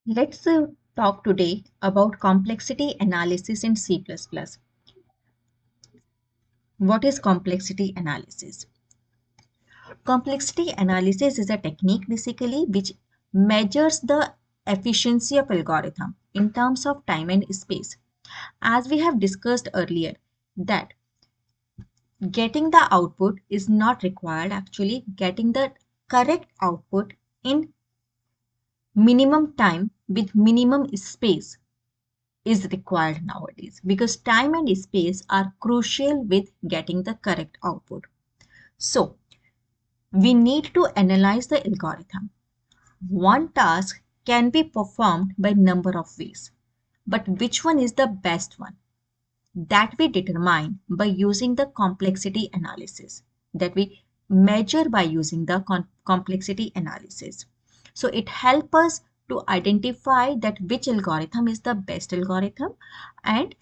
Let's talk today about complexity analysis in C++. What is complexity analysis? Complexity analysis is a technique basically which measures the efficiency of algorithm in terms of time and space. As we have discussed earlier, that getting the output is not required, actually getting the correct output in minimum time with minimum space is required nowadays because time and space are crucial with getting the correct output. So, we need to analyze the algorithm. One task can be performed by number of ways, but which one is the best one? That we determine by using the complexity analysis, that we measure by using the complexity analysis. So it helps us to identify that which algorithm is the best algorithm and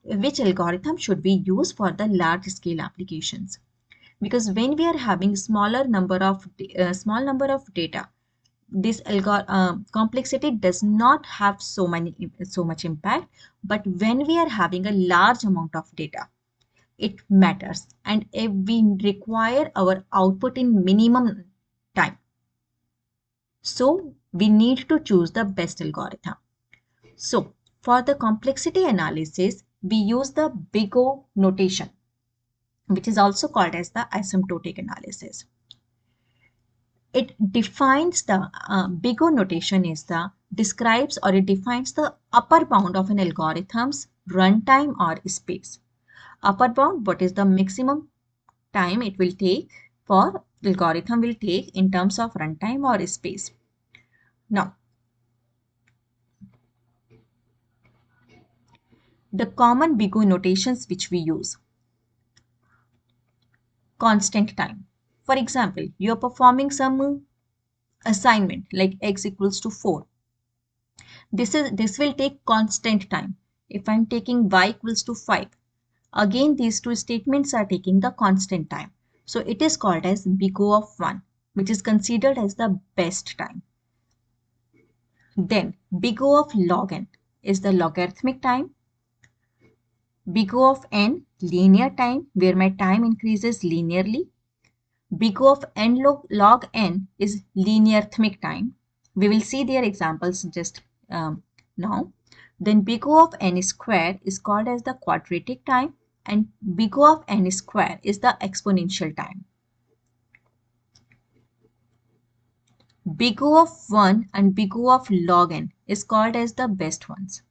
which algorithm should we use for the large scale applications. Because when we are having small number of data, this complexity does not have so much impact, but when we are having a large amount of data, it matters, and if we require our output in minimum time, so we need to choose the best algorithm. So for the complexity analysis, we use the big O notation, which is also called as the asymptotic analysis. It defines the big O notation is the describes or it defines the upper bound of an algorithm's runtime or space. Upper bound, what is the maximum time it will take for algorithm will take in terms of runtime or space. Now, the common big O notations which we use. Constant time. For example, you are performing some assignment like x equals to 4. This will take constant time. If I'm taking y equals to 5, again these two statements are taking the constant time. So it is called as big O of 1, which is considered as the best time. Then big O of log n is the logarithmic time. Big O of n, linear time, where my time increases linearly. Big O of n log n is linearithmic time. We will see their examples just now. Then big O of n square is called as the quadratic time, and big O of n square is the exponential time. Big O of 1 and big O of log n is called as the best ones.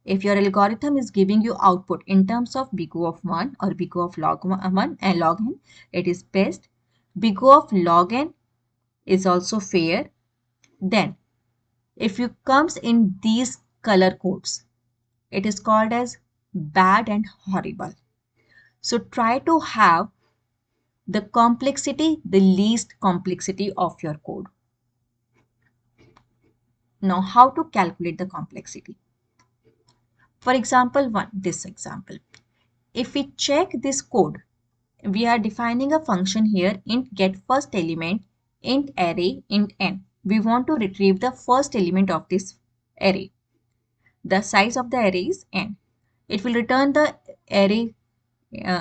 If your algorithm is giving you output in terms of big O of 1 or big O of log 1 and log n, it is best. Big O of log n is also fair. Then, if you comes in these color codes, it is called as bad and horrible. So try to have the complexity, the least complexity of your code. Now, how to calculate the complexity? For example, this example. If we check this code, we are defining a function here, int get first element, int array, int n. We want to retrieve the first element of this array. The size of the array is n. It will return the array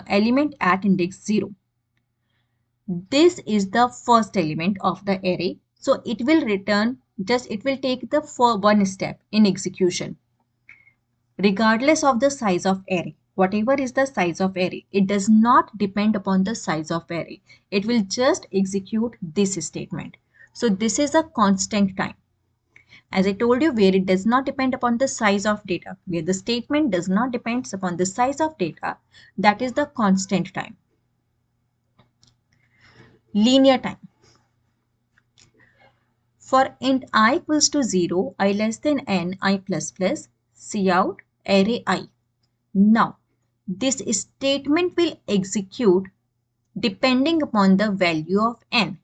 element at index 0. This is the first element of the array. So it will return, it will take the one step in execution. Regardless of the size of array, whatever is the size of array, it does not depend upon the size of array. It will just execute this statement. So this is a constant time. As I told you, where it does not depend upon the size of data, where the statement does not depend upon the size of data, that is the constant time. Linear time. For int I equals to 0, I less than n, I plus plus, cout array I. Now, this statement will execute depending upon the value of n.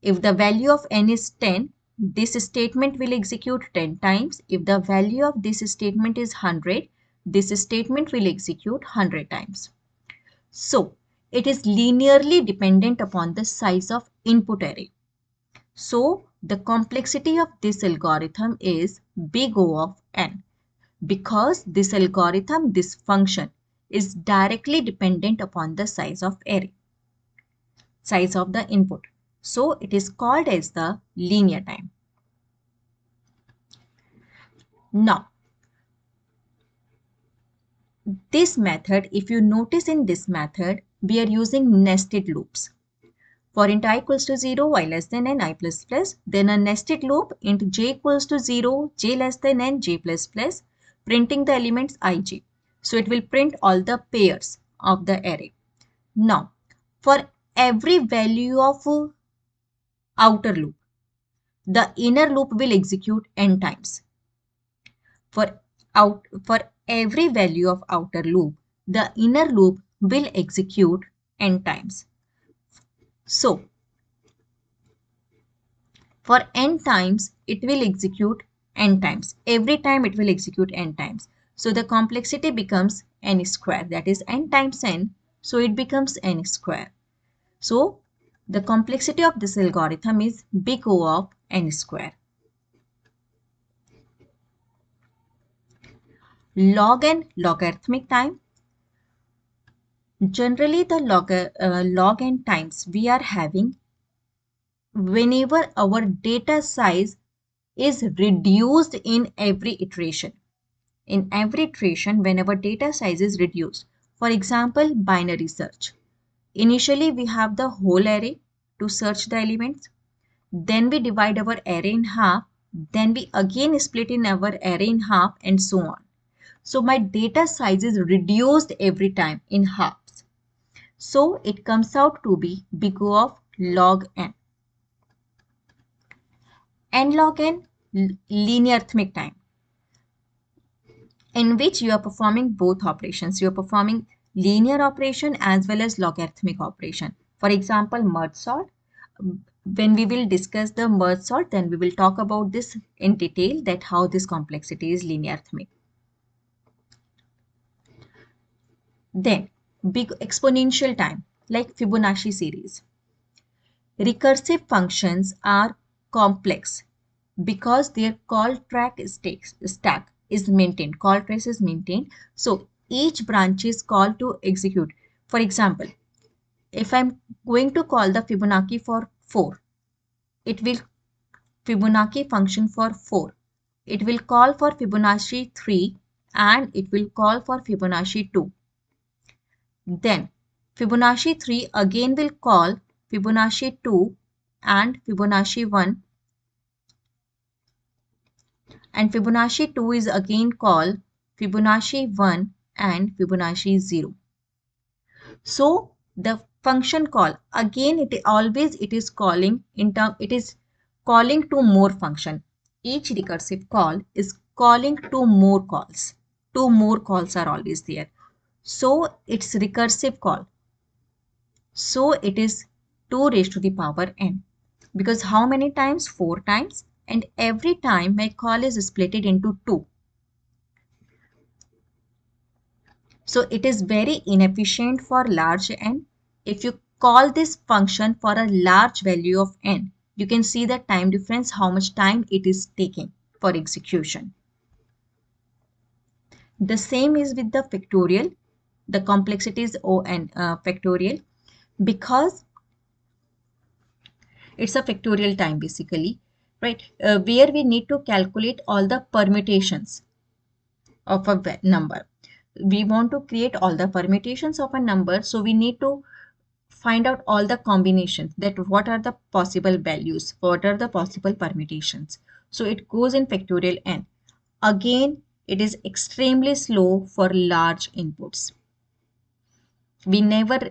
If the value of n is 10, this statement will execute 10 times. If the value of this statement is 100, this statement will execute 100 times. So, it is linearly dependent upon the size of input array. So the complexity of this algorithm is big O of n, because this algorithm, this function, is directly dependent upon the size of array, size of the input. So it is called as the linear time. Now, this method, if you notice in this method, we are using nested loops. For int I equals to 0, y less than n, I plus plus, then a nested loop int j equals to 0, j less than n, j plus plus, printing the elements ij. So it will print all the pairs of the array. Now, for every value of outer loop, the inner loop will execute n times. For every value of outer loop, the inner loop will execute n times. So for n times, it will execute n times. Every time it will execute n times. So the complexity becomes n square, that is n times n. So it becomes n square. So the complexity of this algorithm is big O of n square. Log and logarithmic time. Generally, the log n times we are having whenever our data size is reduced in every iteration. In every iteration, whenever data size is reduced. For example, binary search. Initially, we have the whole array to search the elements. Then we divide our array in half. Then we again split in our array in half, and so on. So my data size is reduced every time in halves. So it comes out to be big O of log n. N log n, linear arithmetic time, in which you are performing both operations. You are performing linear operation as well as logarithmic operation. For example, merge sort. When we will discuss the merge sort, then we will talk about this in detail, that how this complexity is linear arithmetic. Then big exponential time, like Fibonacci series. Recursive functions are complex because their call track stack is maintained. Call trace is maintained. So each branch is called to execute. For example, if I'm going to call the Fibonacci for 4, it will Fibonacci function for 4. It will call for Fibonacci 3 and it will call for Fibonacci 2. Then Fibonacci 3 again will call Fibonacci 2 and Fibonacci 1, and Fibonacci 2 is again called Fibonacci 1 and Fibonacci 0. So the function call again, it is calling to more function. Each recursive call is calling to more calls. Two more calls are always there. So it's recursive call. So it is 2 raised to the power n. Because how many times? 4 times. And every time my call is split into 2. So it is very inefficient for large n. If you call this function for a large value of n, you can see the time difference, how much time it is taking for execution. The same is with the factorial. The complexity is O n factorial, because it's a factorial time basically, right? Where we need to calculate all the permutations of a number. We want to create all the permutations of a number, so we need to find out all the combinations, that what are the possible values, what are the possible permutations. So it goes in factorial n. Again, it is extremely slow for large inputs. We never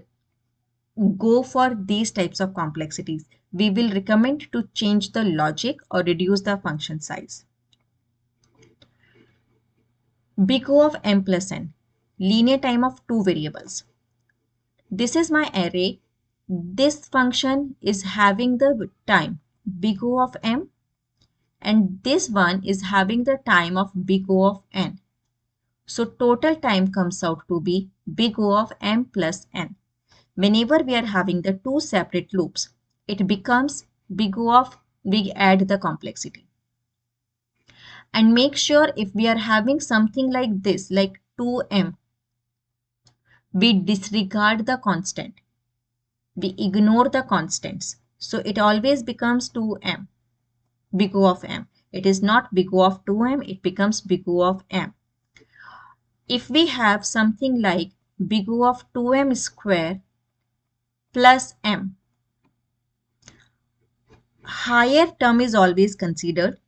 go for these types of complexities. We will recommend to change the logic or reduce the function size. Big O of m plus n, linear time of two variables. This is my array. This function is having the time big O of m, and this one is having the time of big O of n. So total time comes out to be big O of m plus n. Whenever we are having the two separate loops, it becomes big O of we add the complexity. And make sure if we are having something like this, like 2m, we disregard the constant. We ignore the constants. So it always becomes 2m, big O of m. It is not big O of 2m, it becomes big O of m. If we have something like big O of 2m square plus m, higher term is always considered.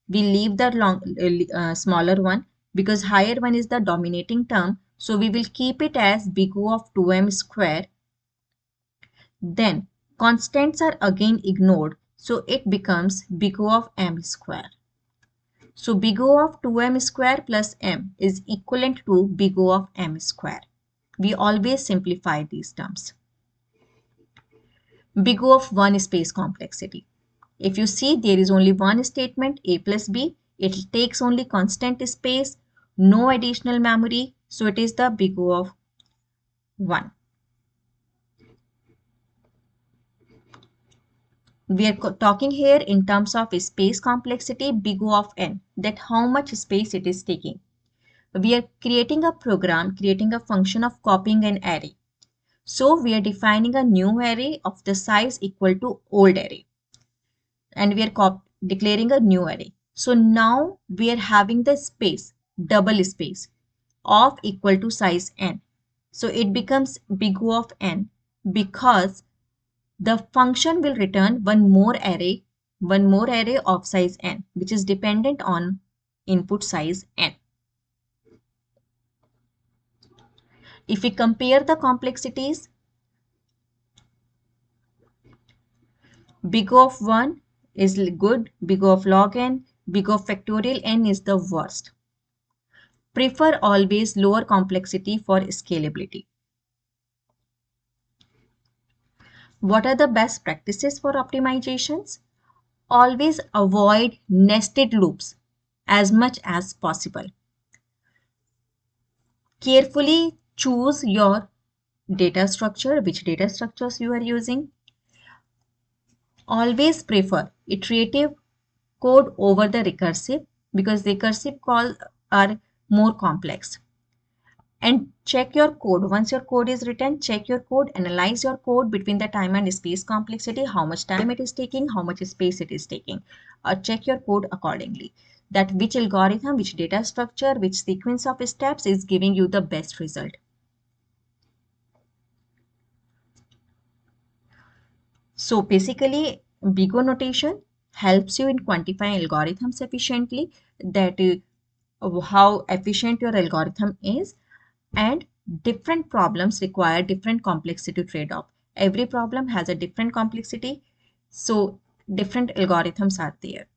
We leave the smaller one because higher one is the dominating term. So we will keep it as big O of 2m square. Then constants are again ignored. So it becomes big O of m square. So big O of 2m square plus m is equivalent to big O of m square. We always simplify these terms. Big O of one space complexity. If you see there is only one statement a plus b, it takes only constant space, no additional memory, so it is the big O of 1. We are talking here in terms of space complexity, big O of n, that how much space it is taking. We are creating a program, creating a function of copying an array. So we are defining a new array of the size equal to old array. And we are declaring a new array. So now we are having the space, double space of equal to size n. So it becomes big O of n because the function will return one more array of size n, which is dependent on input size n. If we compare the complexities, big O of 1 is good, big O of log n, big O of factorial n is the worst. Prefer always lower complexity for scalability. What are the best practices for optimizations? Always avoid nested loops as much as possible. Carefully choose your data structure, which data structures you are using. Always prefer iterative code over the recursive because recursive calls are more complex. And check your code. Once your code is written, check your code, analyze your code between the time and space complexity, how much time it is taking, how much space it is taking. Check your code accordingly. That which algorithm, which data structure, which sequence of steps is giving you the best result. So basically, big O notation helps you in quantifying algorithms efficiently, that how efficient your algorithm is, and different problems require different complexity trade-off. Every problem has a different complexity, so different algorithms are there.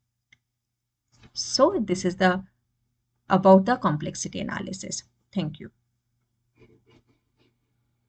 So this is the about the complexity analysis. Thank you.